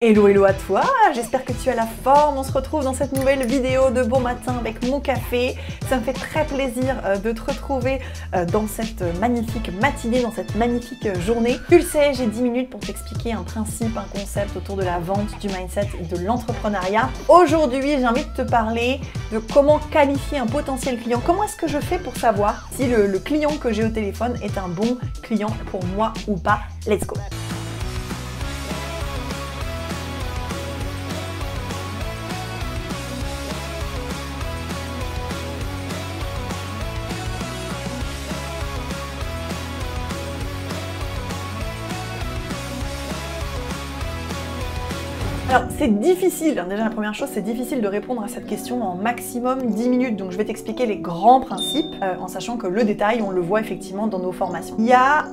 Hello hello à toi, j'espère que tu as la forme. On se retrouve dans cette nouvelle vidéo de bon matin avec mon café. Ça me fait très plaisir de te retrouver dans cette magnifique matinée, dans cette magnifique journée. Tu le sais, j'ai 10 minutes pour t'expliquer un principe, un concept autour de la vente, du mindset et de l'entrepreneuriat. Aujourd'hui, j'ai envie de te parler de comment qualifier un potentiel client. Comment est-ce que je fais pour savoir si le client que j'ai au téléphone est un bon client pour moi ou pas. Let's go! Alors c'est difficile, déjà la première chose, c'est difficile de répondre à cette question en maximum 10 minutes, donc je vais t'expliquer les grands principes, en sachant que le détail, on le voit effectivement dans nos formations. Il y a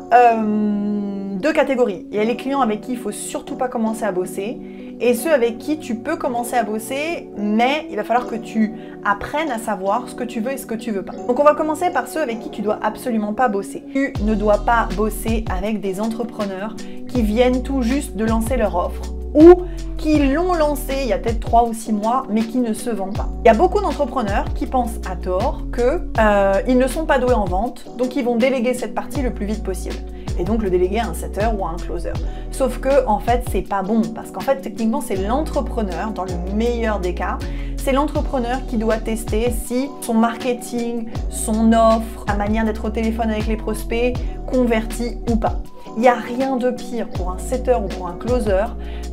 deux catégories. Il y a les clients avec qui il faut surtout pas commencer à bosser, et ceux avec qui tu peux commencer à bosser, mais il va falloir que tu apprennes à savoir ce que tu veux et ce que tu veux pas. Donc on va commencer par ceux avec qui tu dois absolument pas bosser. Tu ne dois pas bosser avec des entrepreneurs qui viennent tout juste de lancer leur offre, ou qui l'ont lancé il y a peut-être 3 ou 6 mois, mais qui ne se vendent pas. Il y a beaucoup d'entrepreneurs qui pensent à tort qu'ils ne sont pas doués en vente, donc ils vont déléguer cette partie le plus vite possible. Et donc le déléguer à un setter ou à un closer. Sauf que, en fait, c'est pas bon, parce qu'en fait, techniquement, c'est l'entrepreneur, dans le meilleur des cas, c'est l'entrepreneur qui doit tester si son marketing, son offre, sa manière d'être au téléphone avec les prospects, convertit ou pas. Il n'y a rien de pire pour un setter ou pour un closer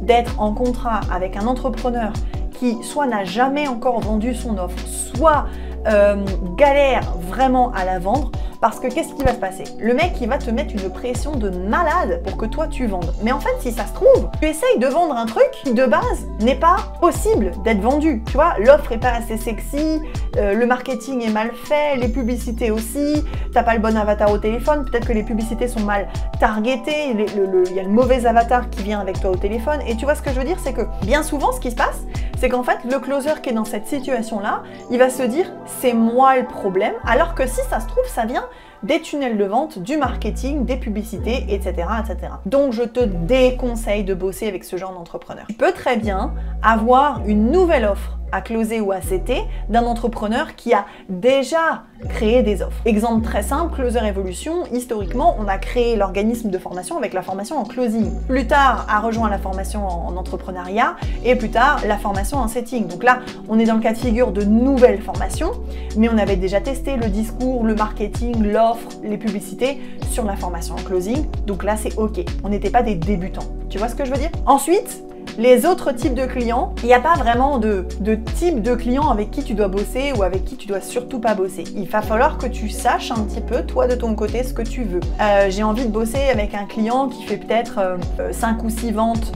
d'être en contrat avec un entrepreneur qui soit n'a jamais encore vendu son offre, soit galère vraiment à la vendre, parce que qu'est-ce qui va se passer? Le mec, il va te mettre une pression de malade pour que toi tu vendes. Mais en fait, si ça se trouve, tu essayes de vendre un truc qui de base n'est pas possible d'être vendu. Tu vois, l'offre est pas assez sexy, le marketing est mal fait, les publicités aussi, t'as pas le bon avatar au téléphone, peut-être que les publicités sont mal targetées, il y a le mauvais avatar qui vient avec toi au téléphone. Et tu vois ce que je veux dire, c'est que bien souvent, ce qui se passe, c'est qu'en fait, le closer qui est dans cette situation-là, il va se dire « c'est moi le problème », alors que si ça se trouve, ça vient des tunnels de vente, du marketing, des publicités, etc., etc. Donc, je te déconseille de bosser avec ce genre d'entrepreneur. Tu peux très bien avoir une nouvelle offre à closer ou à setter d'un entrepreneur qui a déjà créé des offres. Exemple très simple, Closer Evolution, historiquement, on a créé l'organisme de formation avec la formation en closing. Plus tard, a rejoint la formation en entrepreneuriat et plus tard, la formation en setting. Donc là, on est dans le cas de figure de nouvelles formations, mais on avait déjà testé le discours, le marketing, l'offre, les publicités sur la formation en closing. Donc là, c'est OK. On n'était pas des débutants. Tu vois ce que je veux dire? Ensuite, les autres types de clients, il n'y a pas vraiment de type de client avec qui tu dois bosser ou avec qui tu dois surtout pas bosser. Il va falloir que tu saches un petit peu, toi de ton côté, ce que tu veux. J'ai envie de bosser avec un client qui fait peut-être 5 ou 6 ventes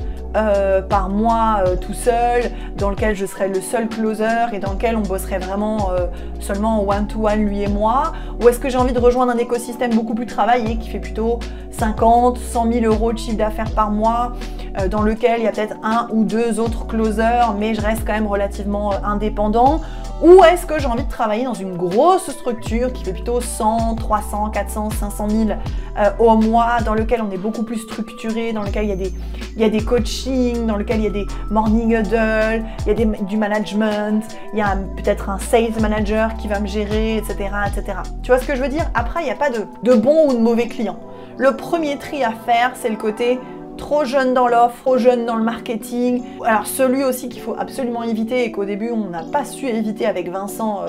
par mois tout seul, dans lequel je serais le seul closer et dans lequel on bosserait vraiment seulement en one-to-one lui et moi, ou est-ce que j'ai envie de rejoindre un écosystème beaucoup plus travaillé qui fait plutôt 50, 100 000 euros de chiffre d'affaires par mois, dans lequel il y a peut-être 1 ou 2 autres closers, mais je reste quand même relativement indépendant, ou est-ce que j'ai envie de travailler dans une grosse structure qui fait plutôt 100, 300, 400, 500 000 au mois, dans lequel on est beaucoup plus structuré, dans lequel il y a des coachings, dans lequel il y a des morning huddle, il y a du management, il y a peut-être un sales manager qui va me gérer, etc., etc. Tu vois ce que je veux dire? Après, il n'y a pas de bon ou de mauvais client. Le premier tri à faire, c'est le côté trop jeune dans l'offre, trop jeune dans le marketing. Alors celui aussi qu'il faut absolument éviter et qu'au début on n'a pas su éviter avec Vincent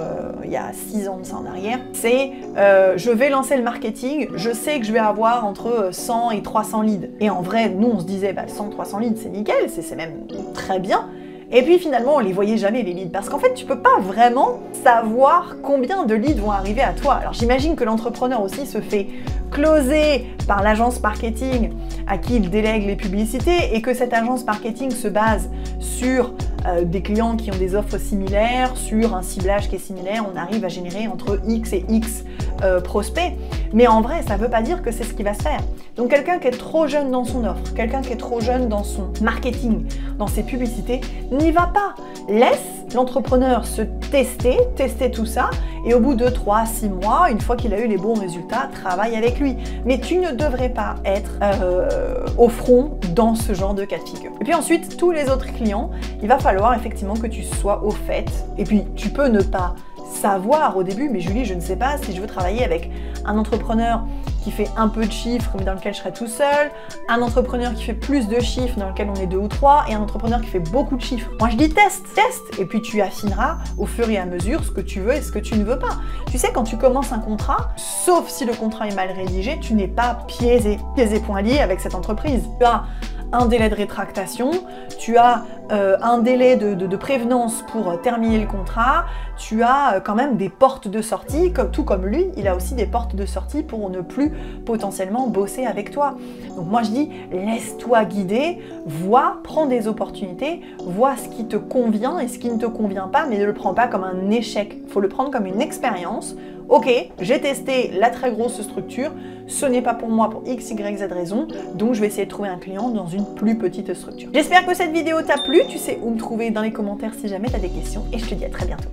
il y a 6 ans de ça en arrière, c'est je vais lancer le marketing, je sais que je vais avoir entre 100 et 300 leads. Et en vrai, nous on se disait 100-300 leads c'est nickel, c'est même très bien. Et puis finalement, on les voyait jamais les leads, parce qu'en fait, tu peux pas vraiment savoir combien de leads vont arriver à toi. Alors j'imagine que l'entrepreneur aussi se fait closer par l'agence marketing à qui il délègue les publicités et que cette agence marketing se base sur des clients qui ont des offres similaires, sur un ciblage qui est similaire. On arrive à générer entre X et X prospect. Mais en vrai, ça ne veut pas dire que c'est ce qui va se faire. Donc quelqu'un qui est trop jeune dans son offre, quelqu'un qui est trop jeune dans son marketing, dans ses publicités, n'y va pas. Laisse l'entrepreneur se tester tout ça, et au bout de 3, 6 mois, une fois qu'il a eu les bons résultats, travaille avec lui. Mais tu ne devrais pas être au front dans ce genre de cas de figure. Et puis ensuite, tous les autres clients, il va falloir effectivement que tu sois au fait. Et puis, tu peux ne pas savoir au début, mais Julie, je ne sais pas si je veux travailler avec un entrepreneur qui fait un peu de chiffres, mais dans lequel je serai tout seul, un entrepreneur qui fait plus de chiffres, dans lequel on est 2 ou 3, et un entrepreneur qui fait beaucoup de chiffres. Moi, je dis teste, et puis tu affineras au fur et à mesure ce que tu veux et ce que tu ne veux pas. Tu sais, quand tu commences un contrat, sauf si le contrat est mal rédigé, tu n'es pas piégé point lié avec cette entreprise. Tu as un délai de rétractation, tu as un délai de prévenance pour terminer le contrat, tu as quand même des portes de sortie, tout comme lui, il a aussi des portes de sortie pour ne plus potentiellement bosser avec toi. Donc moi je dis, laisse-toi guider, vois, prends des opportunités, vois ce qui te convient et ce qui ne te convient pas, mais ne le prends pas comme un échec, il faut le prendre comme une expérience. Ok, j'ai testé la très grosse structure, ce n'est pas pour moi pour X, Y, Z raison, donc je vais essayer de trouver un client dans une plus petite structure. J'espère que cette vidéo t'a plu, tu sais où me trouver dans les commentaires si jamais tu as des questions, et je te dis à très bientôt.